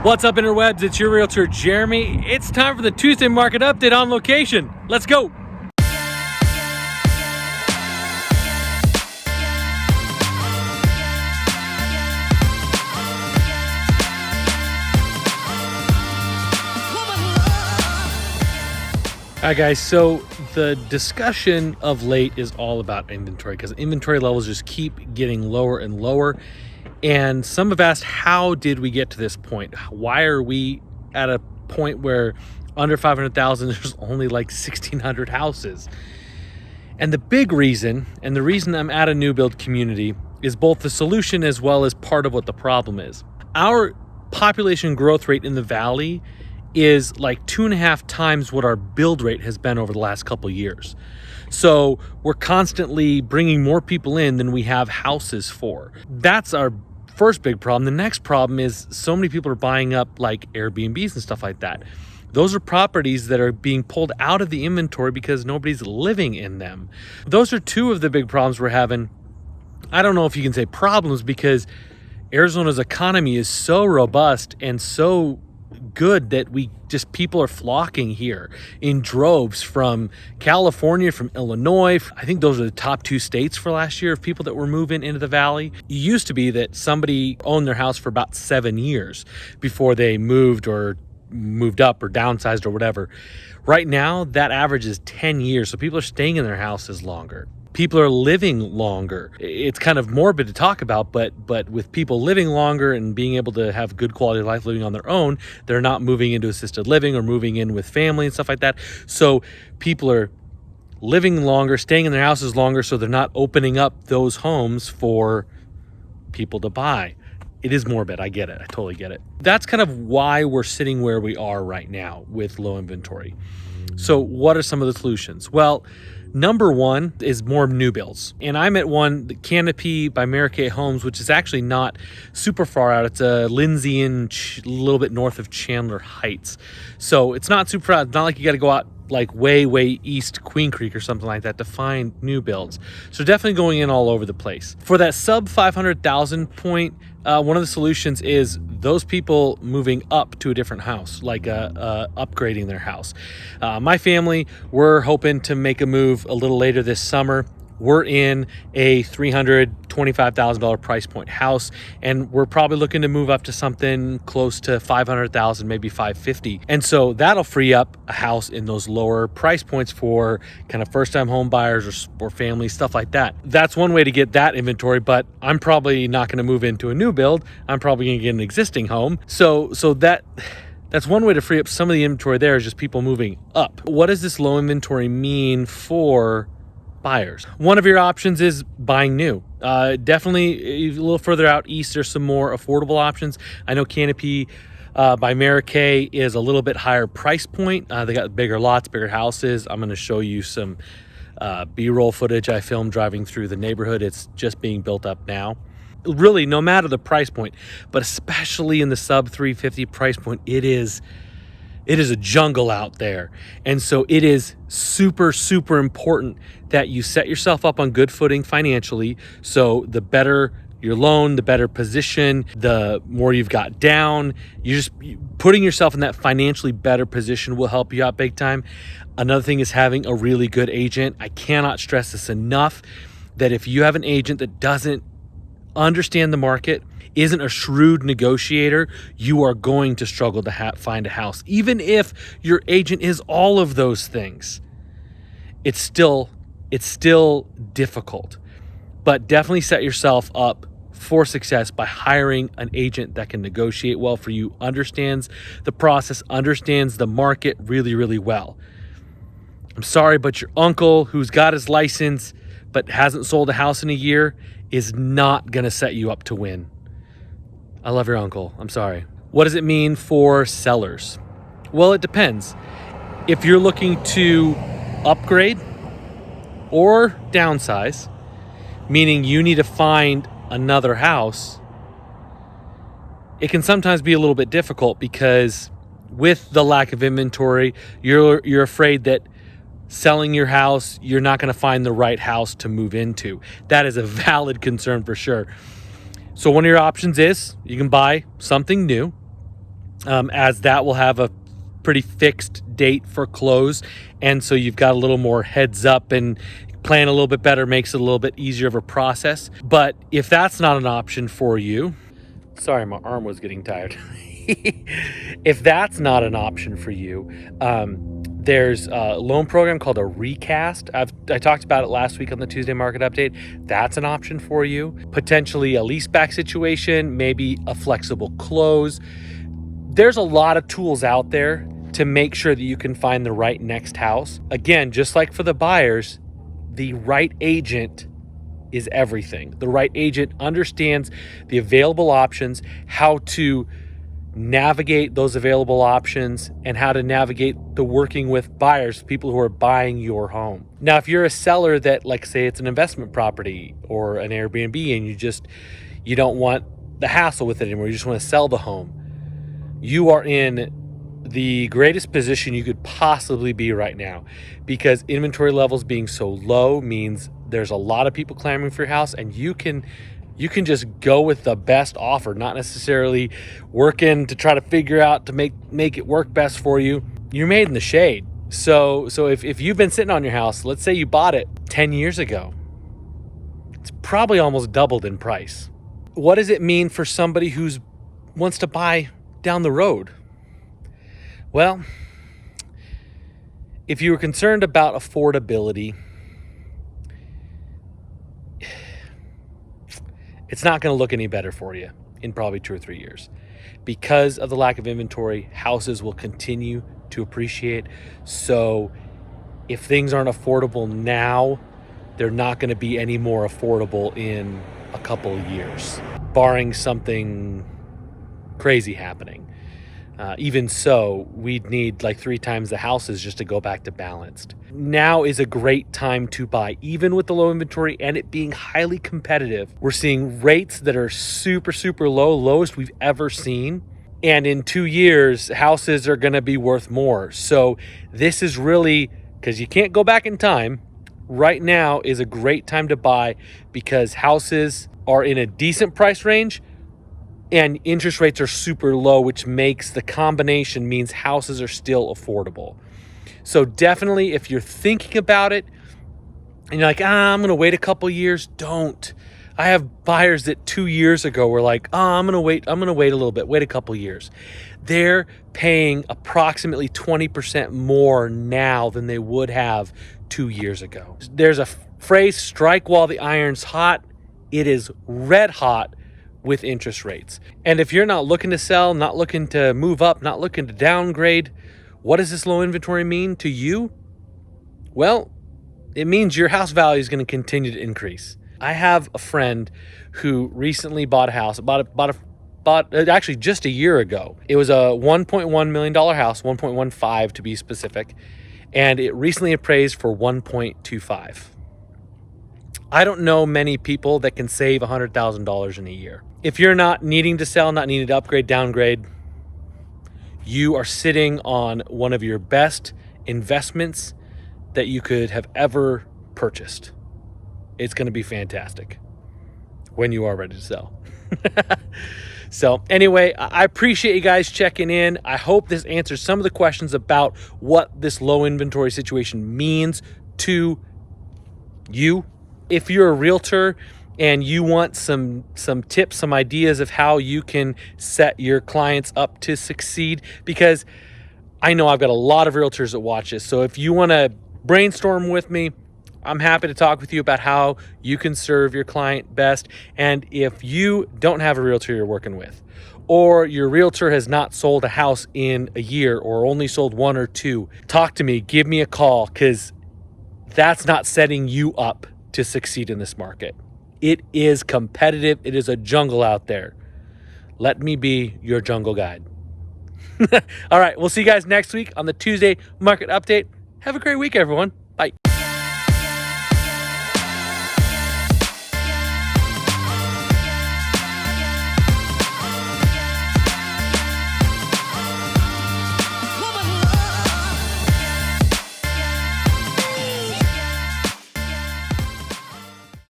What's up, interwebs? It's your realtor, Jeremy. It's time for the Tuesday market update on location. Let's go. All right, guys, so the discussion of late is all about inventory because inventory levels just keep getting lower and lower. And some have asked, how did we get to this point? Why are we at a point where under 500,000, there's only like 1,600 houses? And the big reason, and the reason I'm at a new build community, is both the solution as well as part of what the problem is. Our population growth rate in the valley is like 2.5 times what our build rate has been over the last couple of years. So we're constantly bringing more people in than we have houses for. That's our first big problem. The next problem is so many people are buying up like Airbnbs and stuff like that. Those are properties that are being pulled out of the inventory because nobody's living in them. Those are two of the big problems we're having. I don't know if you can say problems because Arizona's economy is so robust and so good that people are flocking here in droves from California, from Illinois. I think those are the top 2 states for last year of people that were moving into the valley. It used to be that somebody owned their house for about 7 years before they moved or moved up or downsized or whatever. Right now, that average is 10 years. So people are staying in their houses longer. People are living longer. It's kind of morbid to talk about, but with people living longer and being able to have good quality of life living on their own, they're not moving into assisted living or moving in with family and stuff like that. So people are living longer, staying in their houses longer, so they're not opening up those homes for people to buy. It is morbid. I get it. I totally get it. That's kind of why we're sitting where we are right now with low inventory. So what are some of the solutions? Well, number one is more new builds. And I'm at the Canopy by Maracay Homes, which is actually not super far out. It's a Lindsay and a little bit north of Chandler Heights. So it's not super out. It's not like you got to go out like way east Queen Creek or something like that to find new builds. So definitely going in all over the place. For that sub 500,000 point, one of the solutions is those people moving up to a different house, like upgrading their house. My family, we're hoping to make a move a little later this summer. We're in a $325,000 price point house, and we're probably looking to move up to something close to 500,000, maybe 550. And so that'll free up a house in those lower price points for kind of first-time home buyers or families, stuff like that. That's one way to get that inventory, but I'm probably not going to move into a new build. I'm probably going to get an existing home. So that's one way to free up some of the inventory there, is just people moving up. What does this low inventory mean for buyers? One of your options is buying new. Definitely a little further out east, there's some more affordable options. I know Canopy by Maracay is a little bit higher price point. They got bigger lots, bigger houses. I'm going to show you some B-roll footage I filmed driving through the neighborhood. It's just being built up now. Really, no matter the price point, but especially in the sub 350 price point, it is a jungle out there. And so it is super important that you set yourself up on good footing financially. So the better your loan, the better position, the more you've got down. Putting yourself in that financially better position will help you out big time. Another thing is having a really good agent. I cannot stress this enough, that if you have an agent that doesn't understand the market, isn't a shrewd negotiator, you are going to struggle to find a house. Even if your agent is all of those things, it's still difficult. But definitely set yourself up for success by hiring an agent that can negotiate well for you, understands the process, understands the market really well. I'm sorry, but your uncle who's got his license but hasn't sold a house in a year is not going to set you up to win. I love your uncle. I'm sorry. What does it mean for sellers? Well, it depends. If you're looking to upgrade or downsize, meaning you need to find another house, it can sometimes be a little bit difficult because with the lack of inventory, you're afraid that selling your house, you're not going to find the right house to move into. That is a valid concern for sure. So one of your options is you can buy something new as that will have a pretty fixed date for close. And so you've got a little more heads up, and plan a little bit better makes it a little bit easier of a process. But if that's not an option for you, sorry, my arm was getting tired. If that's not an option for you, there's a loan program called a recast. I talked about it last week on the Tuesday market update. That's an option for you. Potentially a leaseback situation, maybe a flexible close. There's a lot of tools out there to make sure that you can find the right next house. Again, just like for the buyers, the right agent is everything. The right agent understands the available options, how to navigate those available options, and how to navigate the working with buyers, people who are buying your home. Now, if you're a seller that, like, say it's an investment property or an Airbnb, and you don't want the hassle with it anymore, you just want to sell the home, you are in the greatest position you could possibly be right now, because inventory levels being so low means there's a lot of people clamoring for your house, and you can just go with the best offer, not necessarily working to try to figure out to make it work best for you. You're made in the shade. So if you've been sitting on your house, let's say you bought it 10 years ago, it's probably almost doubled in price. What does it mean for somebody who wants to buy down the road? Well, if you were concerned about affordability, it's not going to look any better for you in probably 2 or 3 years. Because of the lack of inventory, houses will continue to appreciate. So if things aren't affordable now, they're not going to be any more affordable in a couple of years, barring something crazy happening. Even so, we'd need like 3 times the houses just to go back to balanced. Now is a great time to buy, even with the low inventory and it being highly competitive. We're seeing rates that are super, super low, lowest we've ever seen. And in 2 years, houses are going to be worth more. So this is really, because you can't go back in time, right now is a great time to buy, because houses are in a decent price range and interest rates are super low, which makes the combination means houses are still affordable. So definitely, if you're thinking about it and you're like, I'm going to wait a couple years, don't. I have buyers that 2 years ago were like, I'm going to wait a little bit, wait a couple years. They're paying approximately 20% more now than they would have 2 years ago. There's a phrase, strike while the iron's hot. It is red hot with interest rates. And if you're not looking to sell, not looking to move up, not looking to downgrade, what does this low inventory mean to you? Well, it means your house value is going to continue to increase. I have a friend who recently bought a house, actually just a year ago. It was a $1.1 million house, 1.15 to be specific, and it recently appraised for 1.25. I don't know many people that can save $100,000 in a year. If you're not needing to sell, not needing to upgrade, downgrade, you are sitting on one of your best investments that you could have ever purchased. It's going to be fantastic when you are ready to sell. So anyway, I appreciate you guys checking in. I hope this answers some of the questions about what this low inventory situation means to you. If you're a realtor and you want some tips, some ideas of how you can set your clients up to succeed, because I know I've got a lot of realtors that watch this. So if you want to brainstorm with me, I'm happy to talk with you about how you can serve your client best. And if you don't have a realtor you're working with, or your realtor has not sold a house in a year or only sold 1 or 2, talk to me, give me a call, because that's not setting you up to succeed in this market. It is competitive. It is a jungle out there. Let me be your jungle guide. All right, we'll see you guys next week on the Tuesday market update. Have a great week, everyone.